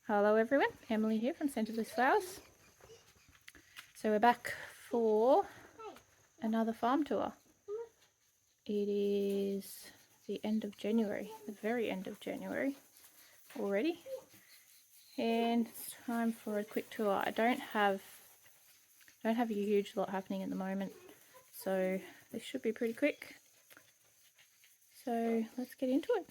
Hello everyone, Emily here from Centre Bliss Flowers. So we're back for another farm tour. It is the end of January, the very end of January already, and it's time for a quick tour. I don't have a huge lot happening at the moment, so this should be pretty quick. So let's get into it.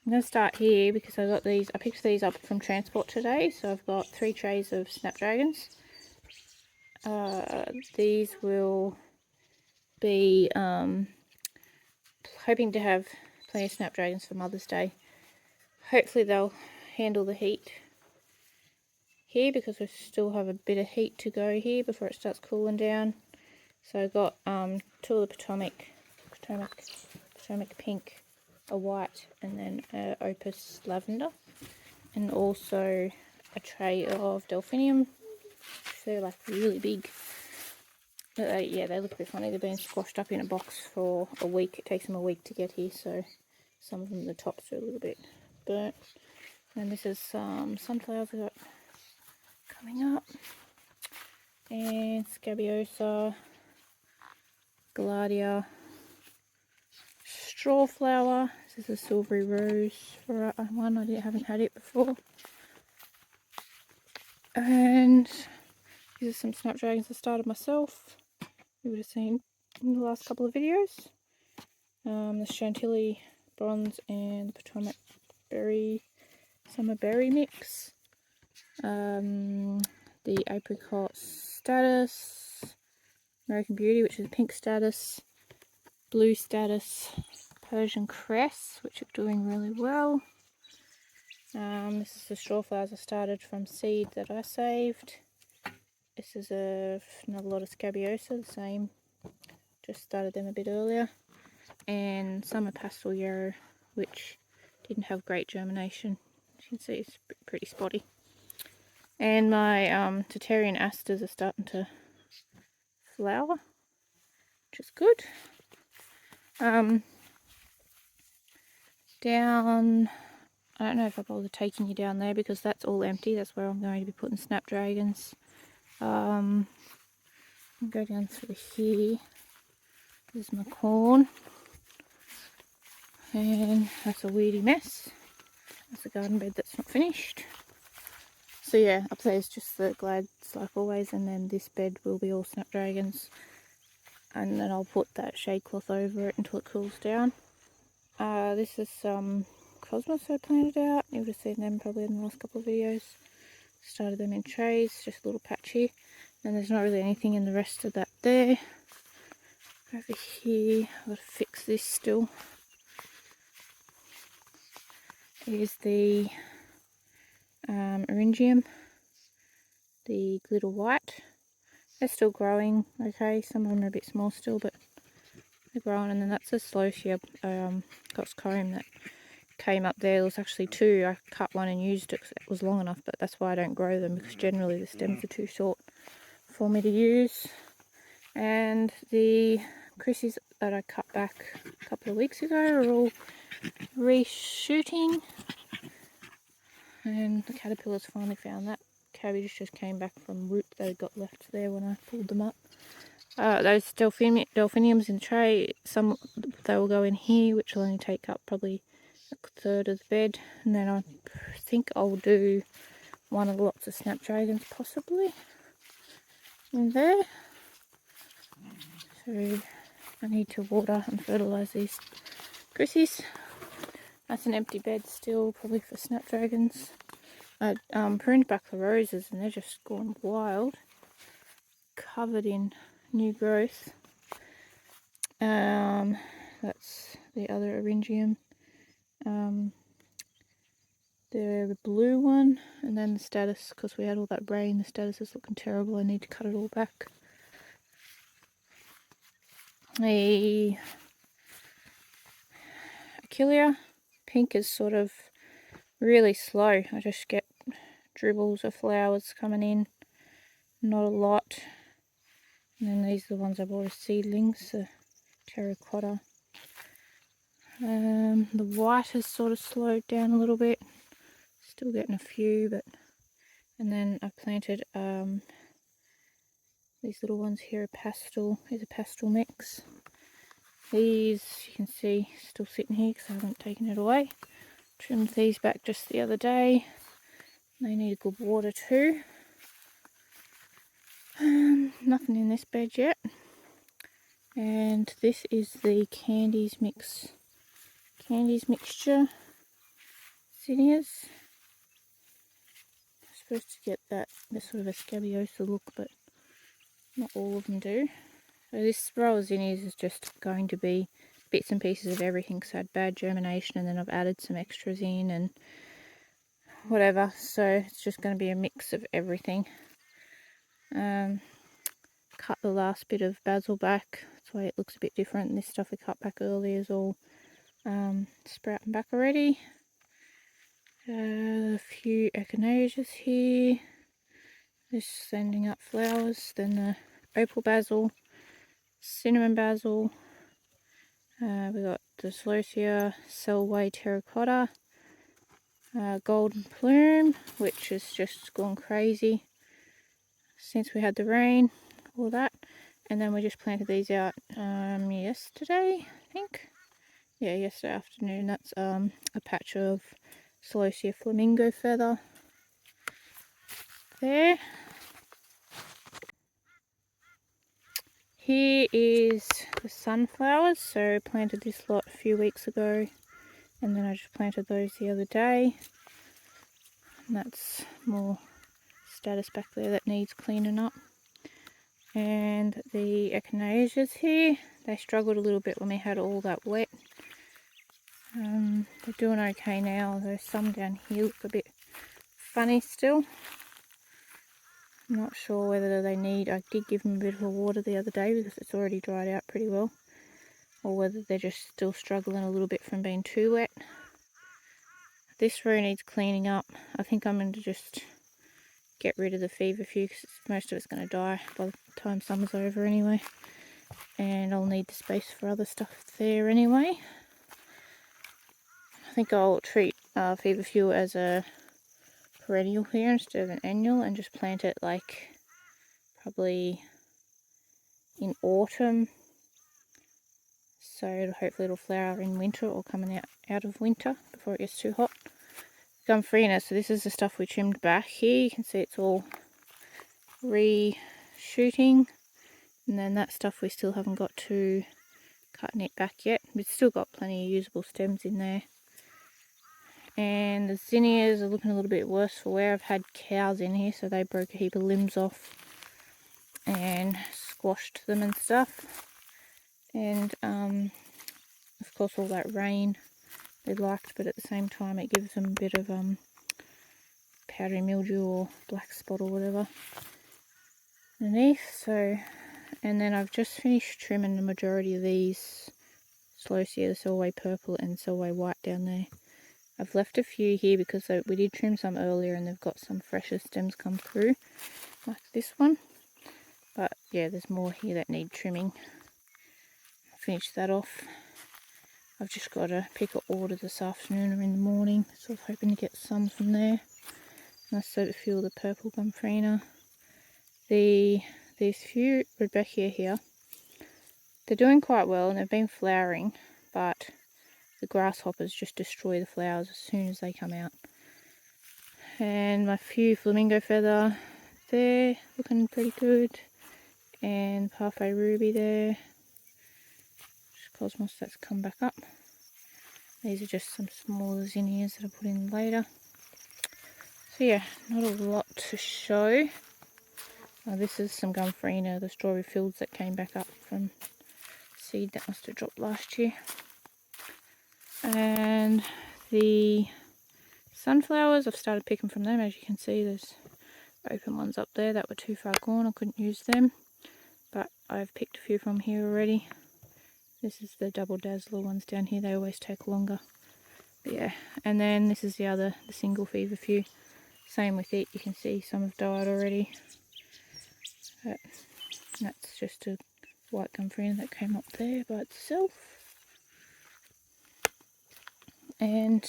I'm going to start here because I picked these up from transport today. So I've got 3 trays of snapdragons. These will be hoping to have plenty of snapdragons for Mother's Day. Hopefully they'll handle the heat here because we still have a bit of heat to go here before it starts cooling down. So I've got 2 of the Potomac pink, a white, and then a Opus lavender, and also a tray of delphinium. They're like really big. But yeah, they look a bit funny. They've been squashed up in a box for a week. It takes them a week to get here, so some of them, the tops are a little bit burnt. And this is some sunflowers I got coming up, and Scabiosa, Gladia, Strawflower. This is a silvery rose for one. I haven't had it before. And these are some snapdragons I started myself. You would have seen in the last couple of videos. The Chantilly Bronze and the Potomac Berry Summer Berry mix. The Apricot Status, American Beauty, which is pink status, Blue Status, Persian Cress, which are doing really well. This is the Strawflowers I started from seed that I saved. This is another lot of Scabiosa, the same, just started them a bit earlier. And Summer Pastel Yarrow, which didn't have great germination. As you can see, it's pretty spotty. And my Tatarian asters are starting to flower, which is good. Down, I don't know if I'll bother taking you down there because that's all empty. That's where I'm going to be putting snapdragons. I'll go down through here. There's my corn. And that's a weirdy mess. That's a garden bed that's not finished. So yeah, up there is just the glads like always, and then this bed will be all snapdragons. And then I'll put that shade cloth over it until it cools down. This is some Cosmos I planted out. You would have seen them probably in the last couple of videos. Started them in trays, just a little patchy. And there's not really anything in the rest of that there. Over here, I've got to fix this still. Here's the Eryngium, the glitter white. They're still growing okay. Some of them are a bit small still, but they're growing. And then that's a Slocia Coxcomb that came up there. There was actually 2. I cut one and used it because it was long enough, but that's why I don't grow them, because generally the stems are too short for me to use. And the Chrissies that I cut back a couple of weeks ago are all reshooting. And the caterpillars finally found that. Cabbage just came back from root they got left there when I pulled them up. Those delphiniums in the tray, some they will go in here, which will only take up probably a third of the bed. And then I think I'll do one of the lots of snapdragons possibly in there. So I need to water and fertilise these Chrissies. That's an empty bed still, probably for snapdragons. I pruned back the roses and they're just gone wild, covered in new growth. That's the other Eryngium. The blue one, and then the status, because we had all that rain, the status is looking terrible. I need to cut it all back. The Achillea pink is sort of really slow. I just get dribbles of flowers coming in, not a lot. And then these are the ones I bought as seedlings, the terracotta. The white has sort of slowed down a little bit. Still getting a few, but... And then I've planted these little ones here are pastel. Here's a pastel mix. These, you can see, still sitting here because I haven't taken it away. Trimmed these back just the other day. They need a good water too. Nothing in this bed yet. And this is the Candies mixture zinnias. I'm supposed to get that sort of a scabiosa look, but not all of them do. So this row of zinnias is just going to be bits and pieces of everything, so I had bad germination and then I've added some extras in and whatever, so it's just going to be a mix of everything. Cut the last bit of basil back, that's why it looks a bit different. This stuff I cut back earlier is all sprouting back already. A few echinaceas here, just sending up flowers. Then the opal basil, cinnamon basil, we got the Celosia Selway terracotta, golden plume, which has just gone crazy since we had the rain, all that. And then we just planted these out yesterday, I think. Yeah, yesterday afternoon. That's a patch of Celosia flamingo feather there. Here is the sunflowers. So I planted this lot a few weeks ago, and then I just planted those the other day. And that's more status back there that needs cleaning up. And the echinaceas here, they struggled a little bit when we had all that wet. They're doing okay now, though some down here look a bit funny still. I'm not sure whether they need, I did give them a bit of a water the other day because it's already dried out pretty well, or whether they're just still struggling a little bit from being too wet. This row needs cleaning up. I think I'm going to just get rid of the feverfew because most of it's going to die by the time summer's over anyway. And I'll need the space for other stuff there anyway. I think I'll treat feverfew as a perennial here instead of an annual and just plant it like probably in autumn. So hopefully it'll flower in winter or coming out of winter before it gets too hot. Gumfrina, so this is the stuff we trimmed back here. You can see it's all re-shooting. And then that stuff we still haven't got to cutting it back yet. We've still got plenty of usable stems in there. And the zinnias are looking a little bit worse for wear. I've had cows in here, so they broke a heap of limbs off and squashed them and stuff. And of course all that rain they liked, but at the same time it gives them a bit of powdery mildew or black spot or whatever underneath. So, and then I've just finished trimming the majority of these Celosia, the Selway purple and Selway white down there. I've left a few here because we did trim some earlier and they've got some fresher stems come through, like this one. But yeah, there's more here that need trimming. I'll finish that off. I've just got to pick an order this afternoon or in the morning, so I'm hoping to get some from there. And I sowed a few of the purple gumfrina. These few Rebecca here, they're doing quite well and they've been flowering, but the grasshoppers just destroy the flowers as soon as they come out. And my few flamingo feather there, looking pretty good. And parfait ruby there. Cosmos that's come back up. These are just some smaller zinnias that I put in later. So yeah, not a lot to show. This is some gumfrina, the strawberry fields that came back up from seed that must have dropped last year. And the sunflowers, I've started picking from them. As you can see, there's open ones up there that were too far gone. I couldn't use them, but I've picked a few from here already. This is the double dazzler ones down here. They always take longer. But yeah, and then this is the single feverfew. Same with it. You can see some have died already. But that's just a white gumfrina that came up there by itself. and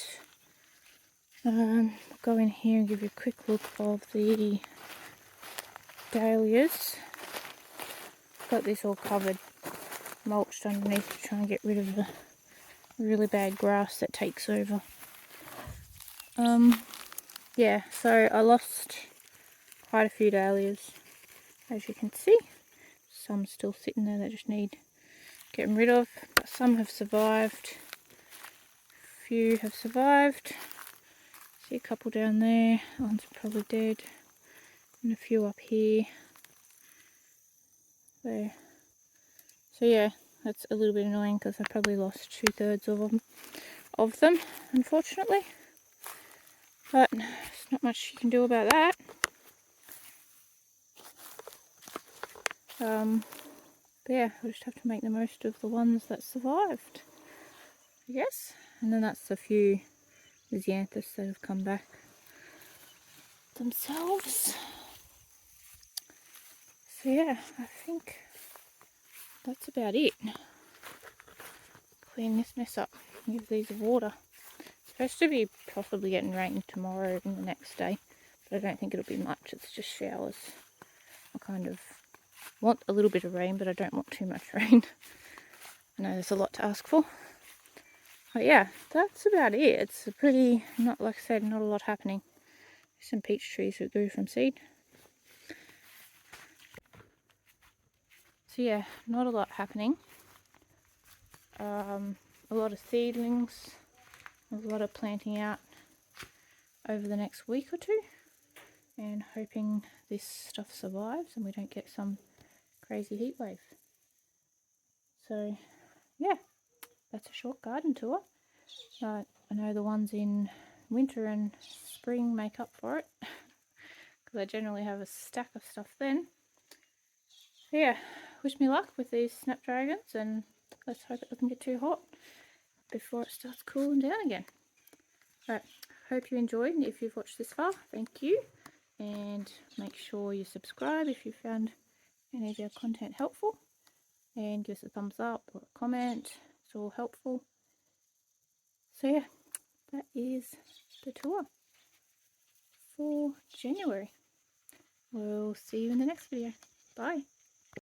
go in here and give you a quick look of the dahlias. Got this all covered, mulched underneath to try and get rid of the really bad grass that takes over. Yeah, so I lost quite a few dahlias, as you can see. Some still sitting there that just need getting rid of, but some have survived. A few have survived. See a couple down there, one's probably dead, and a few up here. There. So yeah, that's a little bit annoying because I probably lost 2/3 of them, unfortunately. But there's not much you can do about that. But yeah, I'll just have to make the most of the ones that survived, I guess. And then that's a few xanthus that have come back themselves. So yeah, I think that's about it. Clean this mess up and give these water. It's supposed to be possibly getting rain tomorrow and the next day, but I don't think it'll be much. It's just showers. I kind of want a little bit of rain, but I don't want too much rain. I know there's a lot to ask for. But yeah, that's about it. It's a pretty, not like I said, not a lot happening. Some peach trees that grew from seed. So yeah, not a lot happening. A lot of seedlings, a lot of planting out over the next week or two, and hoping this stuff survives and we don't get some crazy heat wave. So yeah, that's a short garden tour. I know the ones in winter and spring make up for it, because I generally have a stack of stuff then. So yeah, wish me luck with these snapdragons, and let's hope it doesn't get too hot before it starts cooling down again. Right, hope you enjoyed, and if you've watched this far, thank you, and make sure you subscribe if you found any of our content helpful, and give us a thumbs up or a comment. It's all helpful. So yeah, that is the tour for January. We'll see you in the next video. Bye.